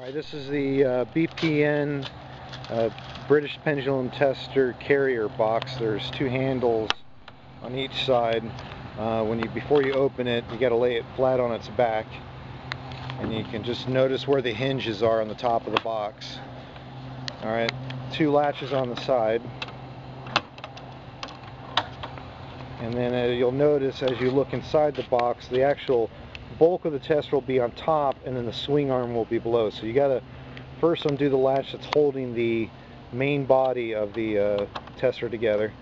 Alright, this is the BPN British Pendulum Tester carrier box. There's two handles on each side. Before you open it, you got to lay it flat on its back, and you can just notice where the hinges are on the top of the box. Alright, two latches on the side, and then you'll notice as you look inside the box, the actual bulk of the tester will be on top, and then the swing arm will be below. So you got to first undo the latch that's holding the main body of the tester together,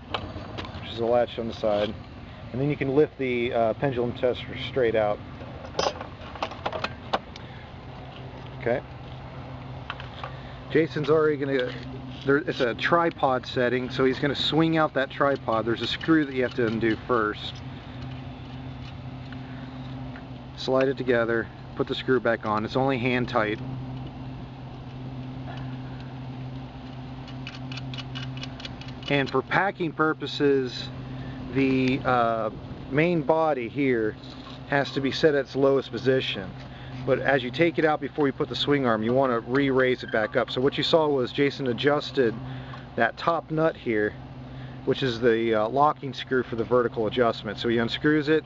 which is the latch on the side, and then you can lift the pendulum tester straight out. Okay. Jason's already going to, it's a tripod setting, so he's going to swing out that tripod. There's a screw that you have to undo first. Slide it together, put the screw back on. It's only hand tight. And for packing purposes, the main body here has to be set at its lowest position. But as you take it out before you put the swing arm, you want to re-raise it back up. So what you saw was Jason adjusted that top nut here, which is the locking screw for the vertical adjustment. So he unscrews it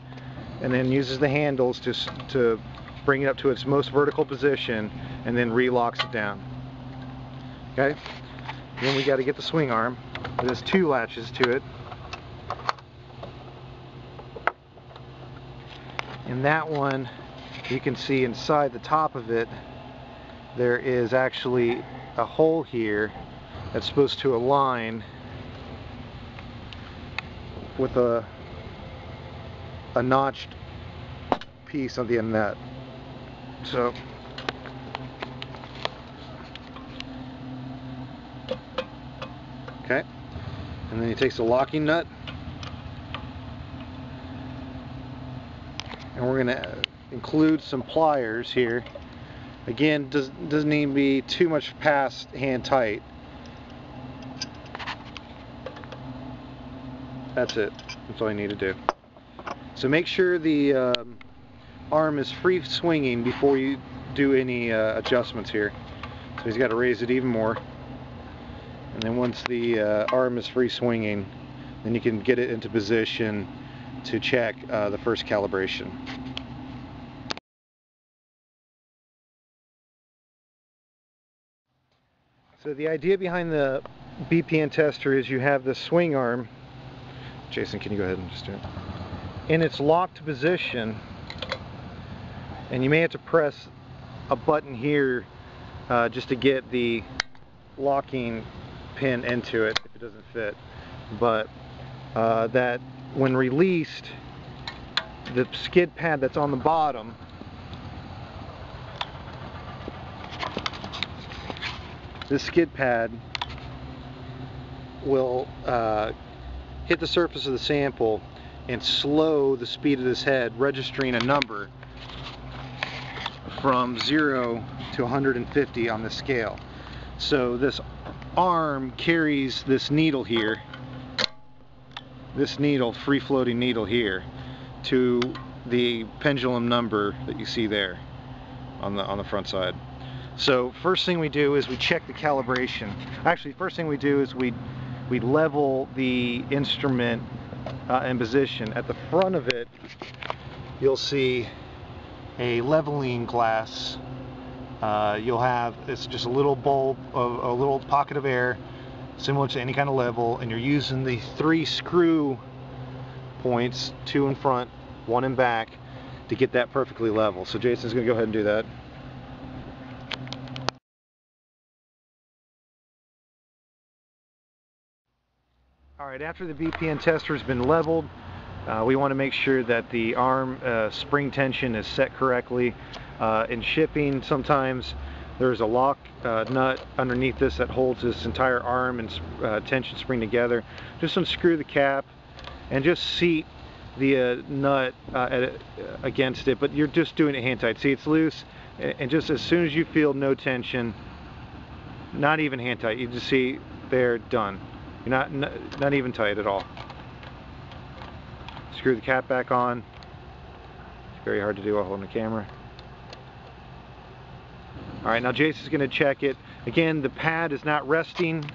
and then uses the handles to bring it up to its most vertical position, and then re-locks it down. Okay? Then we got to get the swing arm. There's two latches to it. And that one, you can see inside the top of it, there is actually a hole here that's supposed to align with a notched piece on the end of that. So okay, and then he takes the locking nut, and we're going to include some pliers here. Again, doesn't need to be too much past hand tight. That's it. That's all you need to do. So make sure the arm is free swinging before you do any adjustments here. So he's got to raise it even more. And then once the arm is free swinging, then you can get it into position to check the first calibration. So the idea behind the BPN tester is you have the swing arm. Jason, can you go ahead and just do it? In its locked position, and you may have to press a button here just to get the locking pin into it if it doesn't fit, but that when released, the skid pad that's on the bottom this skid pad will hit the surface of the sample and slow the speed of this head, registering a number from 0 to 150 on the scale. So this arm carries this needle here, this needle, free-floating needle here, to the pendulum number that you see there on the front side. So first thing we do is we check the calibration. Actually, first thing we do is we level the instrument in position. At the front of it, you'll see a leveling glass. You'll have, it's just a little bulb, a little pocket of air, similar to any kind of level, and you're using the 3 screw points, 2 in front, 1 in back, to get that perfectly level. So Jason's going to go ahead and do that. Alright, after the BPN tester has been leveled, we want to make sure that the arm spring tension is set correctly. In shipping, sometimes there's a lock nut underneath this that holds this entire arm and tension spring together. Just unscrew the cap and just seat the nut against it, but you're just doing it hand tight. See, it's loose, and just as soon as you feel no tension, not even hand tight, you just see they're done. You're not even tight at all. Screw the cap back on. It's very hard to do while holding the camera. Alright, now Jason's going to check it. Again, the pad is not resting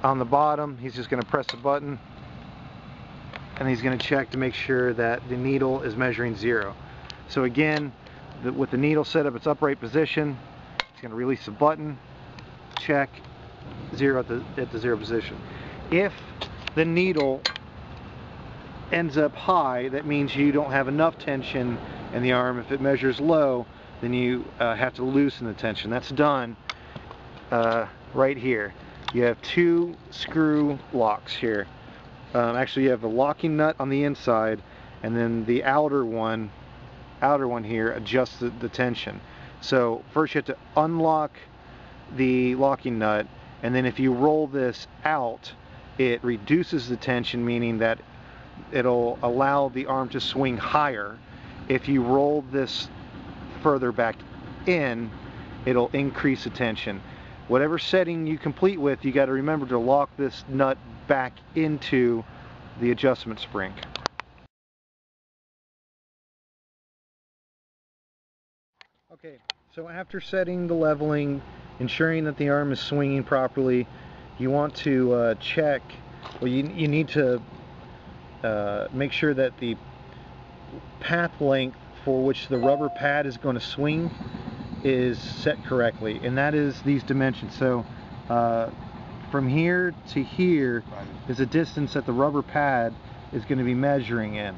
on the bottom. He's just going to press the button, and he's going to check to make sure that the needle is measuring 0. So again, with the needle set up its upright position, he's going to release the button, check, 0 at the 0 position. If the needle ends up high, that means you don't have enough tension in the arm. If it measures low, then you have to loosen the tension. That's done right here. You have 2 screw locks here. Actually, you have a locking nut on the inside, and then the outer one here adjusts the tension. So first you have to unlock the locking nut, and then if you roll this out, it reduces the tension, meaning that it'll allow the arm to swing higher. If you roll this further back in, it'll increase the tension. Whatever setting you complete with, you got to remember to lock this nut back into the adjustment spring. Okay, so after setting the leveling, ensuring that the arm is swinging properly, you want to check, well, you need to make sure that the path length for which the rubber pad is going to swing is set correctly, and that is these dimensions. So from here to here is a distance that the rubber pad is going to be measuring in.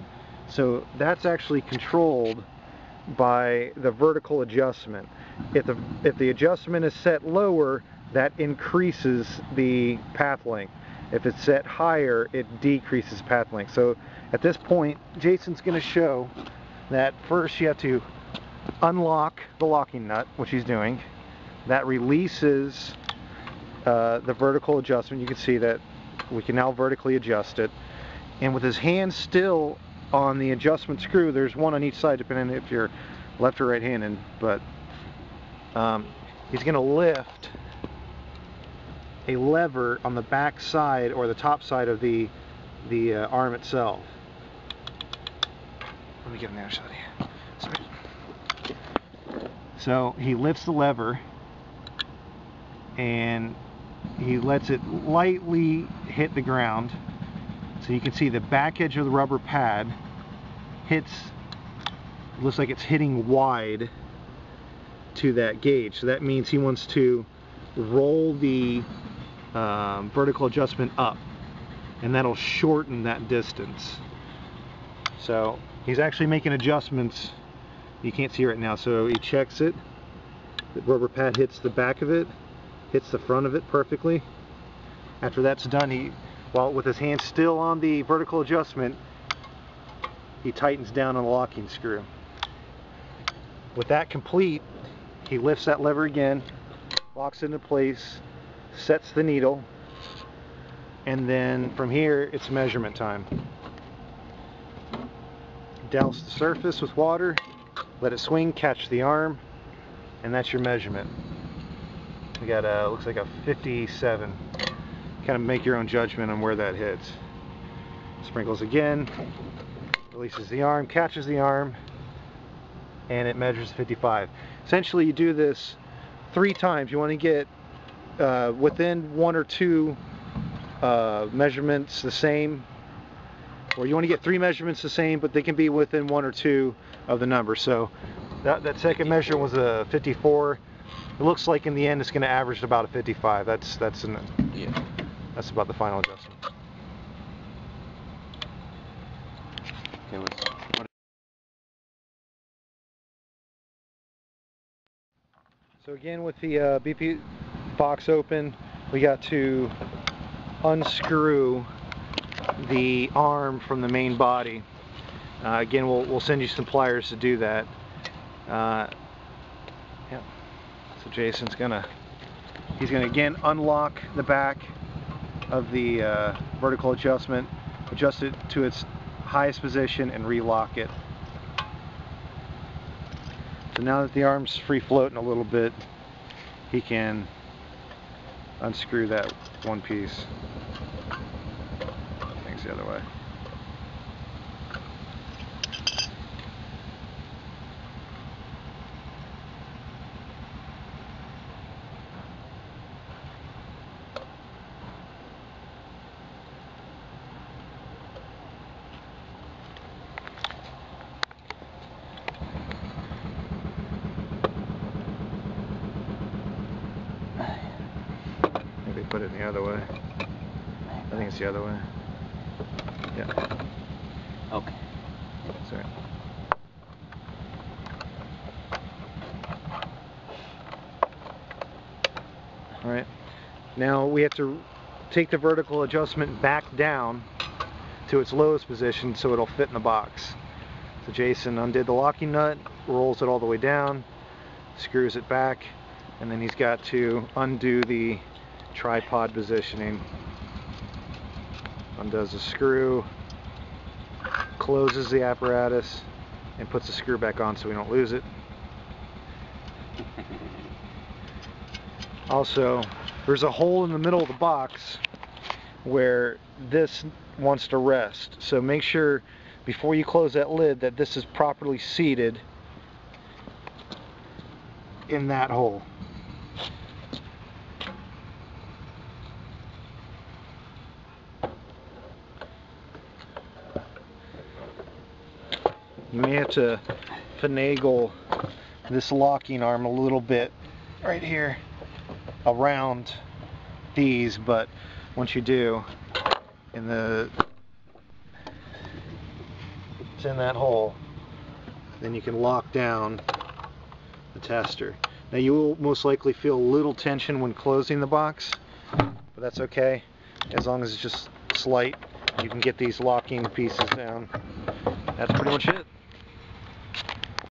So that's actually controlled by the vertical adjustment. If the adjustment is set lower, that increases the path length. If it's set higher, it decreases path length. So at this point, Jason's going to show that first you have to unlock the locking nut, which he's doing. That releases the vertical adjustment. You can see that we can now vertically adjust it. And with his hand still on the adjustment screw, there's one on each side depending if you're left or right-handed, but he's going to lift a lever on the back side or the top side of the arm itself. Let me get an other shot here. Sorry. So he lifts the lever and he lets it lightly hit the ground. So you can see the back edge of the rubber pad looks like it's hitting wide to that gauge. So that means he wants to roll the vertical adjustment up, and that'll shorten that distance. So he's actually making adjustments. You can't see right now. So he checks it. The rubber pad hits the back of it, hits the front of it perfectly. After that's done, while with his hand still on the vertical adjustment, he tightens down on the locking screw. With that complete, he lifts that lever again, locks it into place, sets the needle, and then from here it's measurement time. Douse the surface with water, let it swing, catch the arm, and that's your measurement. We got looks like a 57. Kind of make your own judgment on where that hits. Sprinkles again, releases the arm, catches the arm, and it measures 55. Essentially you do this 3 times. You want to get within 1 or 2 measurements the same, or you want to get 3 measurements the same, but they can be within 1 or 2 of the number. So that second measure was a 54. It looks like in the end it's going to average about a 55. That's about the final adjustment. Okay, so again, with the BP box open, we got to unscrew the arm from the main body. Again, we'll send you some pliers to do that. Yeah. So Jason's he's gonna again unlock the back of the vertical adjustment, adjust it to its highest position, and relock it. So now that the arm's free floating a little bit, he can unscrew that one piece. Things the other way. put it in the other way. I think it's the other way. Yeah. Okay. Sorry. Alright. Now we have to take the vertical adjustment back down to its lowest position so it'll fit in the box. So Jason undid the locking nut, rolls it all the way down, screws it back, and then he's got to undo the tripod positioning. Undoes the screw, closes the apparatus, and puts the screw back on so we don't lose it. Also, there's a hole in the middle of the box where this wants to rest. So make sure before you close that lid that this is properly seated in that hole. You may have to finagle this locking arm a little bit right here around these, but once you do, it's in that hole, then you can lock down the tester. Now you will most likely feel a little tension when closing the box, but that's okay as long as it's just slight. You can get these locking pieces down. That's pretty much it.